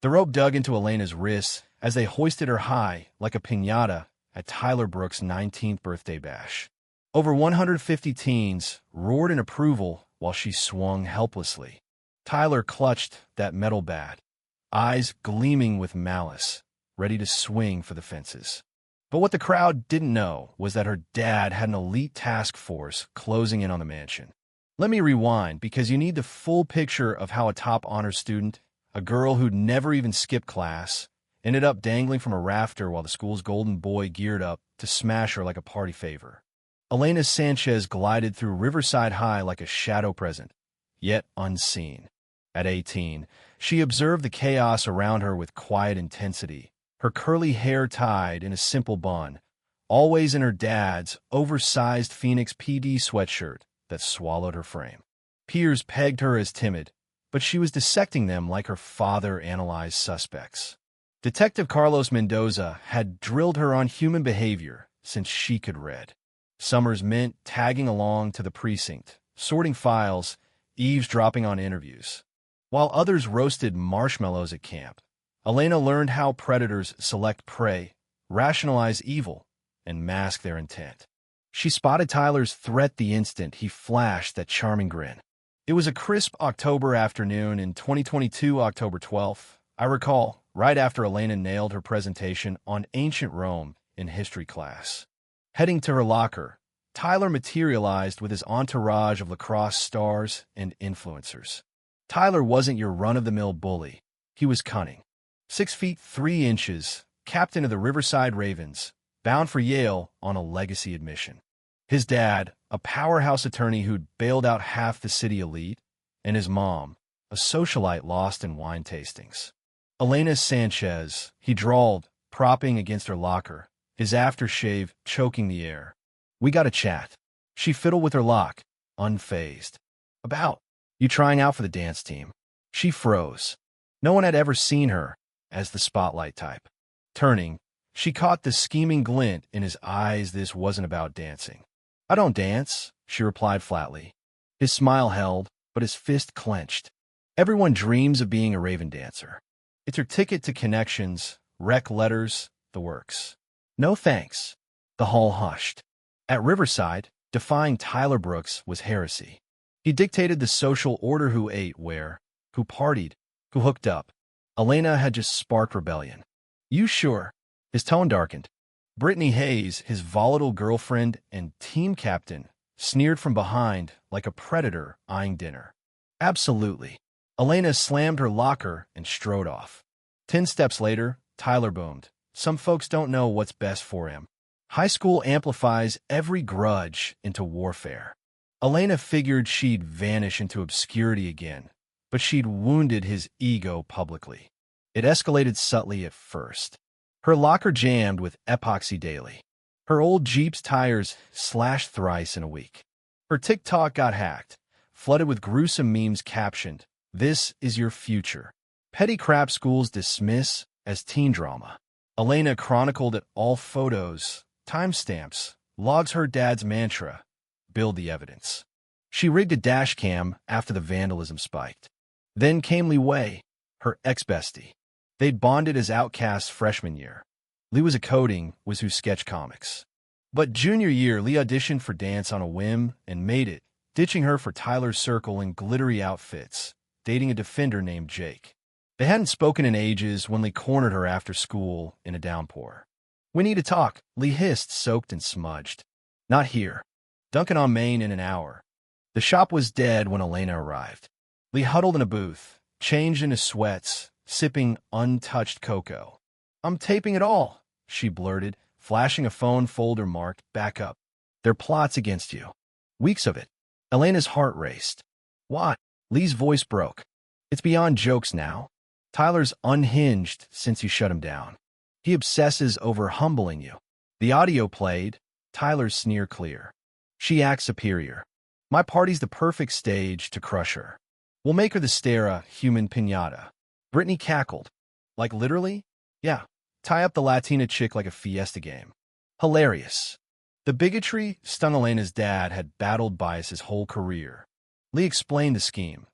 The rope dug into Elena's wrists as they hoisted her high like a piñata at Tyler Brooks' 19th birthday bash. Over 150 teens roared in approval while she swung helplessly. Tyler clutched that metal bat, eyes gleaming with malice, ready to swing for the fences. But what the crowd didn't know was that her dad had an elite task force closing in on the mansion. Let me rewind, because you need the full picture of how a top honor student, a girl who'd never even skipped class, ended up dangling from a rafter while the school's golden boy geared up to smash her like a party favor. Elena Sanchez glided through Riverside High like a shadow present, yet unseen. At 18, she observed the chaos around her with quiet intensity, her curly hair tied in a simple bun, always in her dad's oversized Phoenix PD sweatshirt that swallowed her frame. Peers pegged her as timid, but she was dissecting them like her father analyzed suspects. Detective Carlos Mendoza had drilled her on human behavior since she could read. Summers meant tagging along to the precinct, sorting files, eavesdropping on interviews. While others roasted marshmallows at camp, Elena learned how predators select prey, rationalize evil, and mask their intent. She spotted Tyler's threat the instant he flashed that charming grin. It was a crisp October afternoon in 2022, October 12th. I recall, right after Elena nailed her presentation on ancient Rome in history class. Heading to her locker, Tyler materialized with his entourage of lacrosse stars and influencers. Tyler wasn't your run-of-the-mill bully. He was cunning. 6 feet 3 inches, captain of the Riverside Ravens, bound for Yale on a legacy admission. His dad, a powerhouse attorney who'd bailed out half the city elite, and his mom, a socialite lost in wine tastings. Elena Sanchez, he drawled, propping against her locker, his aftershave choking the air. "We gotta chat." She fiddled with her lock, unfazed. "About you trying out for the dance team." She froze. No one had ever seen her as the spotlight type. Turning, she caught the scheming glint in his eyes. "This wasn't about dancing." "I don't dance," she replied flatly. His smile held, but his fist clenched. "Everyone dreams of being a Raven dancer. It's her ticket to connections, rec letters, the works." "No thanks." The hall hushed. At Riverside, defying Tyler Brooks was heresy. He dictated the social order: who ate where, who partied, who hooked up. Elena had just sparked rebellion. "You sure?" His tone darkened. Brittany Hayes, his volatile girlfriend and team captain, sneered from behind like a predator eyeing dinner. "Absolutely." Elena slammed her locker and strode off. 10 steps later, Tyler boomed. "Some folks don't know what's best for him." High school amplifies every grudge into warfare. Elena figured she'd vanish into obscurity again, but she'd wounded his ego publicly. It escalated subtly at first. Her locker jammed with epoxy daily. Her old Jeep's tires slashed thrice in a week. Her TikTok got hacked, flooded with gruesome memes captioned, "This is your future." Petty crap schools dismiss as teen drama. Elena chronicled it all: photos, timestamps, logs, her dad's mantra: build the evidence. She rigged a dash cam after the vandalism spiked. Then came Lee Wei, her ex-bestie. They'd bonded as outcasts freshman year. Lee was a coding was who sketch comics. But junior year, Lee auditioned for dance on a whim and made it, ditching her for Tyler's circle in glittery outfits, dating a defender named Jake. They hadn't spoken in ages when Lee cornered her after school in a downpour. "We need to talk," Lee hissed, soaked and smudged. "Not here. Duncan on Main in an hour." The shop was dead when Elena arrived. Lee huddled in a booth, changed into sweats, sipping untouched cocoa. "I'm taping it all," she blurted, flashing a phone folder marked "Back up." "They're plots against you." "Weeks of it." Elena's heart raced. "What?" Lee's voice broke. "It's beyond jokes now. Tyler's unhinged since you shut him down. He obsesses over humbling you." The audio played, Tyler's sneer clear. "She acts superior. My party's the perfect stage to crush her. We'll make her the stare human piñata." Brittany cackled. "Like literally?" "Yeah. Tie up the Latina chick like a fiesta game." Hilarious. The bigotry stung. Elena's dad had battled bias his whole career. Lee explained the scheme.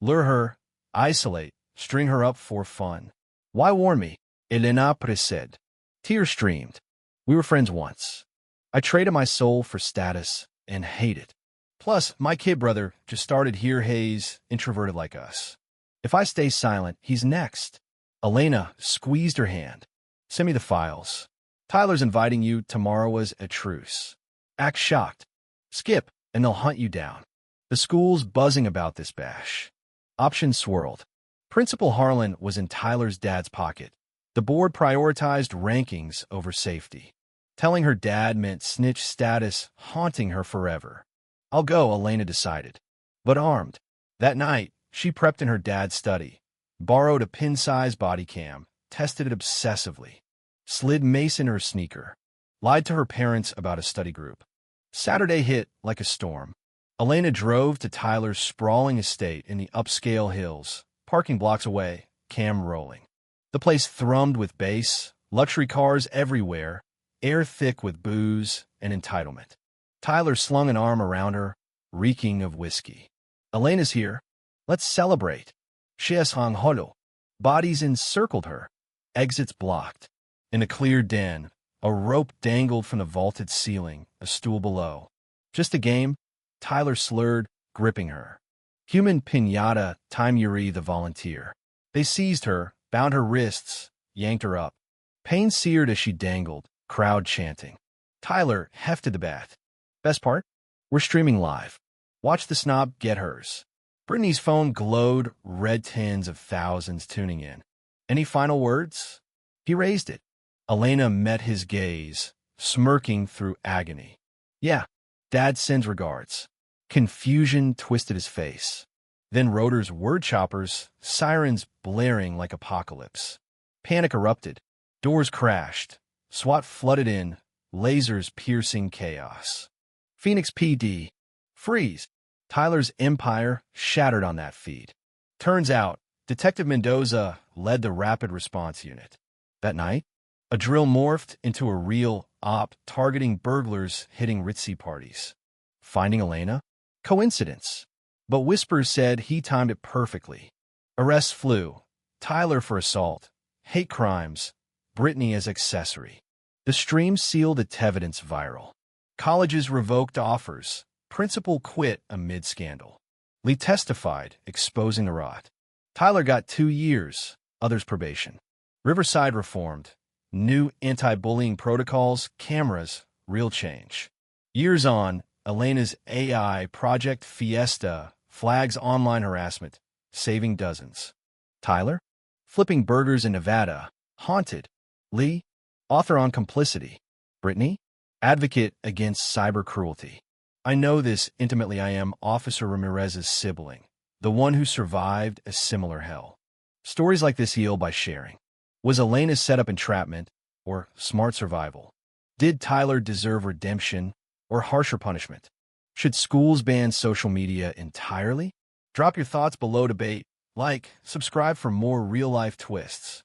Lure her, isolate, string her up for fun. Why warn me? Elena said. Tears streamed. We were friends once. I traded my soul for status and hate it. Plus, my kid brother just started here, Hayes, introverted like us. If I stay silent, he's next. Elena squeezed her hand. Send me the files. Tyler's inviting you tomorrow as a truce. Act shocked. Skip, and they'll hunt you down. The school's buzzing about this bash. Options swirled. Principal Harlan was in Tyler's dad's pocket. The board prioritized rankings over safety. Telling her dad meant snitch status haunting her forever. I'll go, Elena decided. But armed. That night, she prepped in her dad's study. Borrowed a pin-size body cam. Tested it obsessively. Slid mace in her sneaker. Lied to her parents about a study group. Saturday hit like a storm. Elena drove to Tyler's sprawling estate in the upscale hills, parking blocks away, cam rolling. The place thrummed with bass, luxury cars everywhere, air thick with booze and entitlement. Tyler slung an arm around her, reeking of whiskey. Elena's here. Let's celebrate. She's hung holo. Bodies encircled her. Exits blocked. In a clear den, a rope dangled from the vaulted ceiling, a stool below. Just a game? Tyler slurred, gripping her. Human Piñata, Time Yuri the volunteer. They seized her, bound her wrists, yanked her up. Pain seared as she dangled, crowd chanting. Tyler hefted the bat. Best part? We're streaming live. Watch the snob get hers. Brittany's phone glowed, red tens of thousands tuning in. Any final words? He raised it. Elena met his gaze, smirking through agony. Yeah, Dad sends regards. Confusion twisted his face. Then Rotor's word choppers, sirens blaring like apocalypse. Panic erupted. Doors crashed. SWAT flooded in, lasers piercing chaos. Phoenix PD. Freeze. Tyler's empire shattered on that feed. Turns out, Detective Mendoza led the rapid response unit. That night, a drill morphed into a real op targeting burglars hitting ritzy parties. Finding Elena? Coincidence. But whispers said he timed it perfectly. Arrests flew. Tyler for assault. Hate crimes. Brittany as accessory. The stream sealed its evidence viral. Colleges revoked offers. Principal quit amid scandal. Lee testified, exposing the rot. Tyler got 2 years, others probation. Riverside reformed. New anti-bullying protocols, cameras, real change. Years on, Elena's AI Project Fiesta flags online harassment, saving dozens. Tyler? Flipping burgers in Nevada, haunted. Lee? Author on complicity. Brittany? Advocate against cyber cruelty. I know this intimately. I am Officer Ramirez's sibling, the one who survived a similar hell. Stories like this heal by sharing. Was Elena's setup entrapment or smart survival? Did Tyler deserve redemption or harsher punishment? Should schools ban social media entirely? Drop your thoughts below. Debate. Like, subscribe for more real-life twists.